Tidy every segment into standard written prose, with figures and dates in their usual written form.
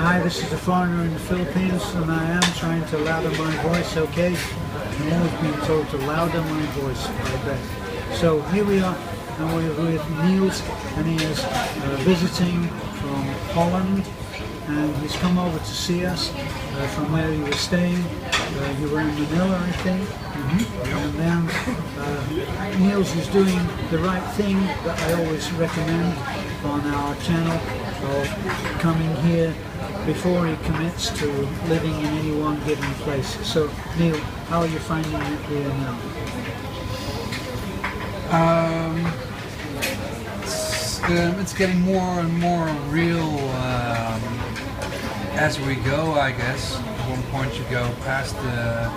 Hi, this is a foreigner in the Philippines, and I am trying to louder my voice, okay? I'm always being told to louder my voice, I bet. So here we are, and we're with Niels, and he is visiting from Holland, and he's come over to see us from where he was staying. You were in Manila, I think. And then Niels is doing the right thing that I always recommend on our channel of coming here before he commits to living in any one given place. So Neil, how are you finding it here now? It's getting more and more real as we go, I guess. At one point you go past the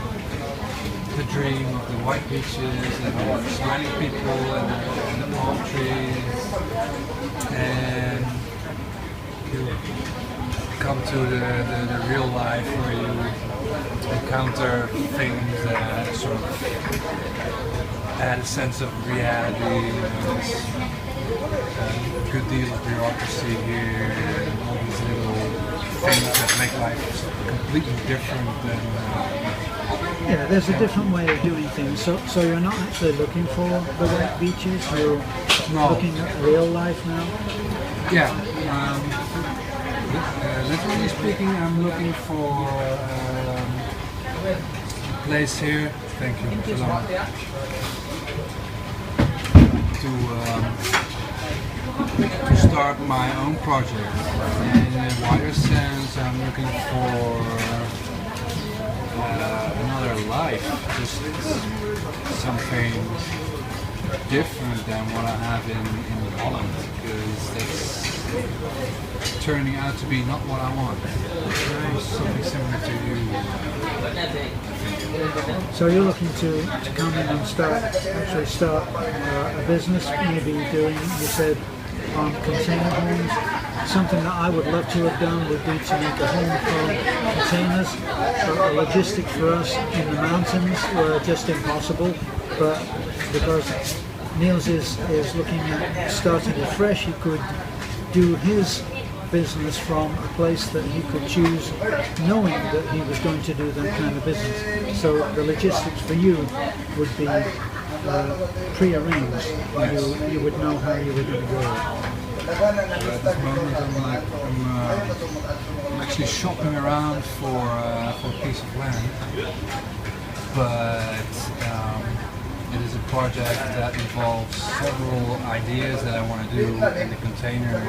dream of the white beaches and the smiling people and the palm trees, and you come to the real life where you encounter things that sort of add a sense of reality. There's a good deal of bureaucracy here, and all these little things that make life completely different than yeah, there's a different way of doing things. So you're not actually looking for the white beaches, you're looking at real life now? Yeah. Literally speaking, I'm looking for a place here. Thank you. To start my own project. In a wider sense, I'm looking for another life, just something different than what I have in Holland, because that's turning out to be not what I want. Something similar to you. So you're looking to come in and actually start a business, maybe doing, you said, on container homes. Something that I would love to have done would be to make a home for containers, but the logistics for us in the mountains were just impossible. But because Niels is looking at starting afresh, he could do his business from a place that he could choose, knowing that he was going to do that kind of business. So the logistics for you would be pre-arranged. You would know how you were going to go. At this moment, I'm actually shopping around for a piece of land, but it is a project that involves several ideas that I want to do, and the container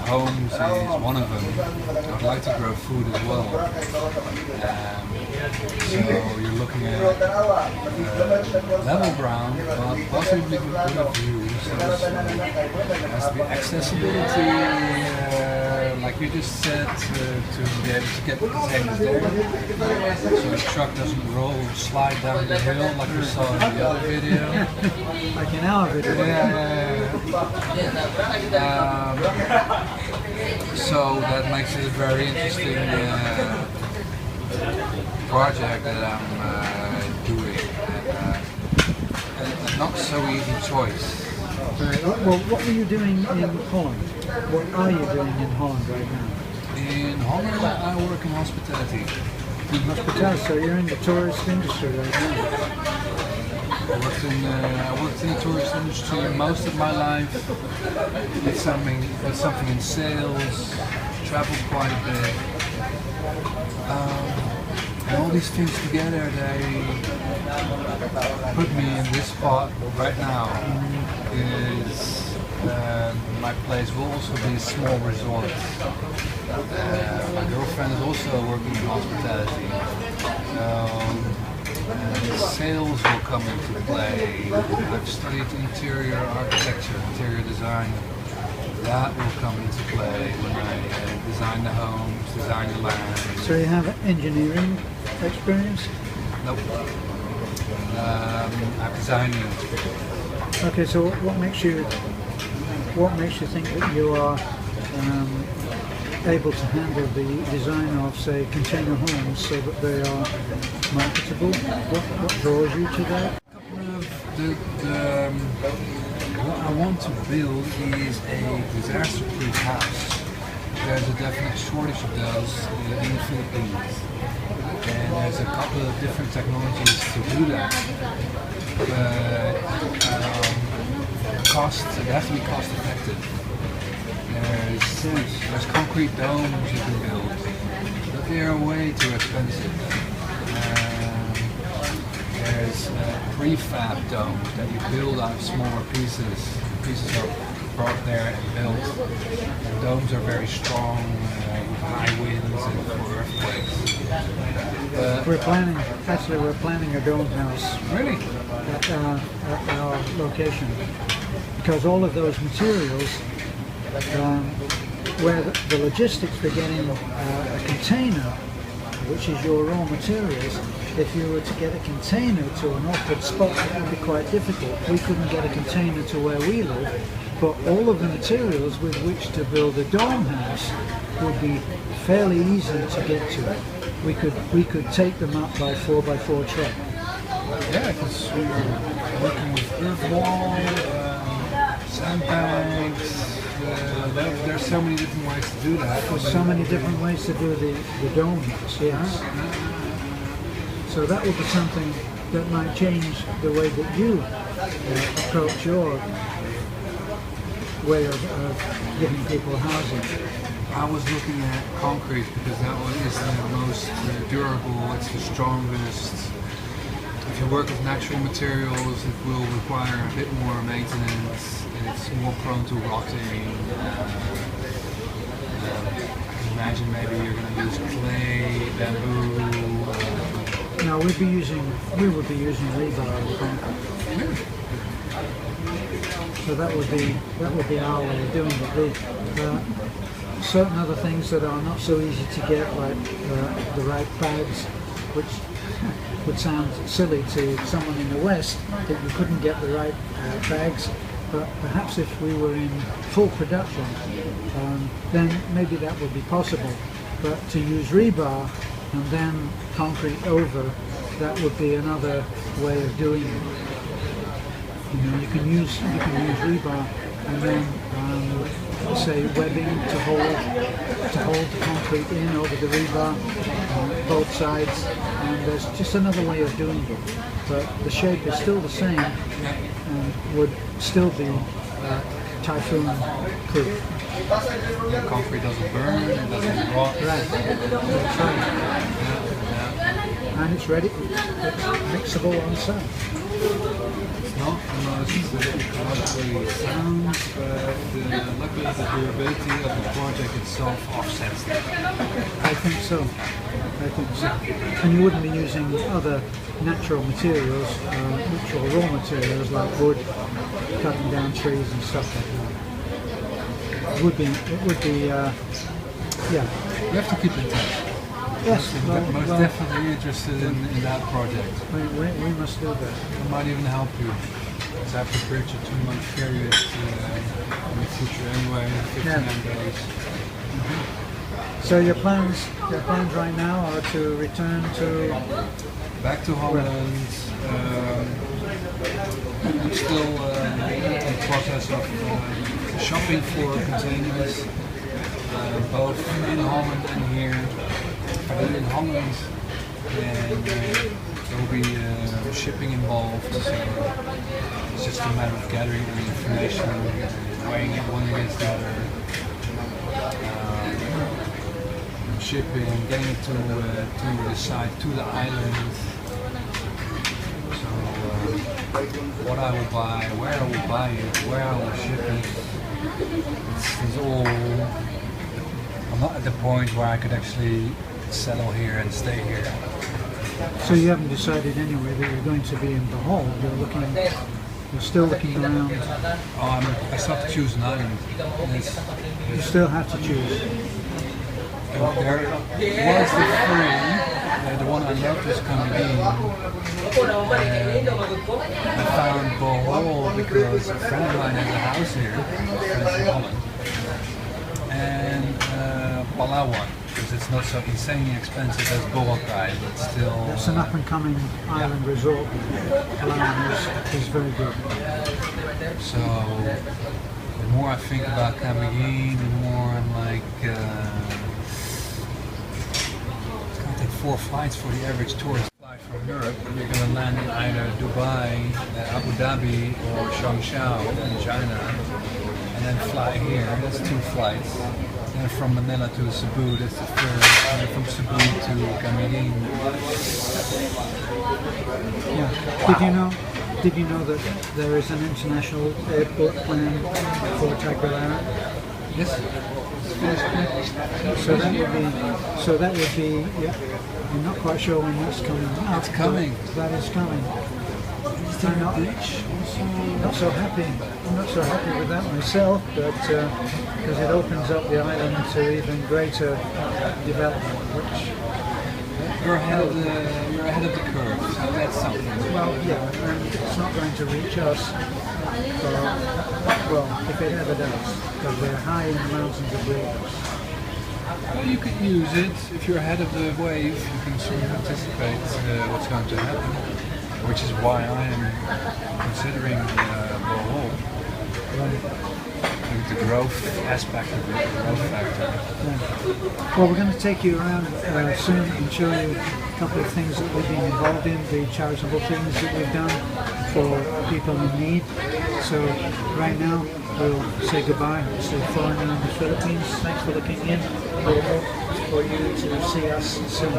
homes is one of them. I would like to grow food as well. So you're looking at level ground, but possibly with good views. So there has to be accessibility, like you just said, to be able to get the containers there. So the truck doesn't roll or slide down the hill like you saw in the other video. Like in our video. So that makes it a very interesting project that I'm doing, and not so easy choice. Right. Well, what were you doing in Holland? What are you doing in Holland right now? In Holland, I work in hospitality. In hospitality, so you're in the tourist industry right now. I worked in the tourist industry most of my life. Did something in sales. Traveled quite a bit. And all these things together, they put me in this spot right now. Is my place will also be a small resort. My girlfriend is also working in hospitality. Sales will come into play. I've studied interior architecture, interior design. That will come into play when I design the homes, design the land. So you have engineering experience? Nope. I'm designing. Okay, so what makes you think that you are able to handle the design of, say, container homes so that they are marketable? What draws you to that? What I want to build is a disaster-proof house. there's a definite shortage of those in the Philippines. And there's a couple of different technologies to do that. But they have to be cost effective. There's concrete domes you can build, but they are way too expensive. There's prefab domes that you build out of smaller pieces. Pieces are brought there and built. The domes are very strong with high winds and for earthquakes. We're planning a dome house. Really? At our location, because all of those materials, where the logistics for getting a container, which is your raw materials, if you were to get a container to an awkward spot, that would be quite difficult. We couldn't get a container to where we live, but all of the materials with which to build a dome house would be fairly easy to get to. We could take them up by 4x4 truck. Yeah, because we were working with earth wall, sandbags. There's so many different ways to do that. There's so many different ways to do the dome house, yes. So that would be something that might change the way that you approach your way of giving people housing. I was looking at concrete because that one is the most durable, it's the strongest. If you work with natural materials, it will require a bit more maintenance and it's more prone to rotting. Imagine maybe you're going to use clay, bamboo. No, we would be using rebar and concrete. So that would be our way of doing it. Certain other things that are not so easy to get, like the right bags, which would sound silly to someone in the West that you couldn't get the right bags, but perhaps if we were in full production, then maybe that would be possible. But to use rebar and then concrete over, that would be another way of doing it. You know, you can use rebar and then say webbing to hold the concrete in over the rebar on both sides, and there's just another way of doing it. But the shape is still the same and would still be typhoon proof. The concrete doesn't burn, it doesn't rot. Right. That's right. And it's ready. It's mixable on site. It's not the most ecologically sound, but luckily the durability of the project itself offsets that. I think so. And you wouldn't be using other natural materials, natural raw materials like wood, cutting down trees and stuff like that. It would be, yeah. You have to keep in touch. Yes, most definitely interested in that project. We must do that. I might even help you. Because I have to bridge a 2-month period in the future anyway, 59 days. Mm-hmm. So your plans right now are to return to... Back to Holland. I'm still in the process of shopping for containers, both in Holland and here. In Holland, and there will be shipping involved, so it's just a matter of gathering the information, weighing it one against the other, shipping, getting it to the site, to the island. So what I will buy, where I will buy it, where I will ship it, it's all. I'm not at the point where I could actually settle here and stay here. So you haven't decided anyway that you're going to be in Bohol. You're still looking around. I still have to choose an island. You still have to choose. There was the three, the one I loved was coming in. I found Bohol because a friend of mine has a house here, in Holland. And Palawan, because it's not so insanely expensive as Boracay, but still... It's an up-and-coming island resort. Palawan is very good. So, the more I think about Camiguin, the more I'm like, it's going to take 4 flights for the average tourist fly from Europe. You're going to land in either Dubai, Abu Dhabi, or Changsha in China, and then fly here. That's 2 flights. And from Manila to Cebu, that's the 3rd. And then from Cebu to Camiguin. Yeah. Did you know that there is an international airport planned for Tagbilaran? Yes. So that would be. Yeah. I'm not quite sure when that's coming. It's coming. That is coming. I'm not so happy. I'm not so happy with that myself, but because it opens up the island to even greater development, which you're ahead of the curve. So that's something. well, yeah, and it's not going to reach us. Well, if it ever does, because we're high in the mountains of Wales. Well, you can use it if you're ahead of the wave. You can sort of anticipate what's going to happen, which is why I am considering Bohol. The growth aspect of it, the growth factor. Yeah. Well, we're going to take you around soon and show you a couple of things that we've been involved in, the charitable things that we've done for people in need. So right now we'll say goodbye to the foreigner in the Philippines. Thanks for looking in. We hope for you to see us soon.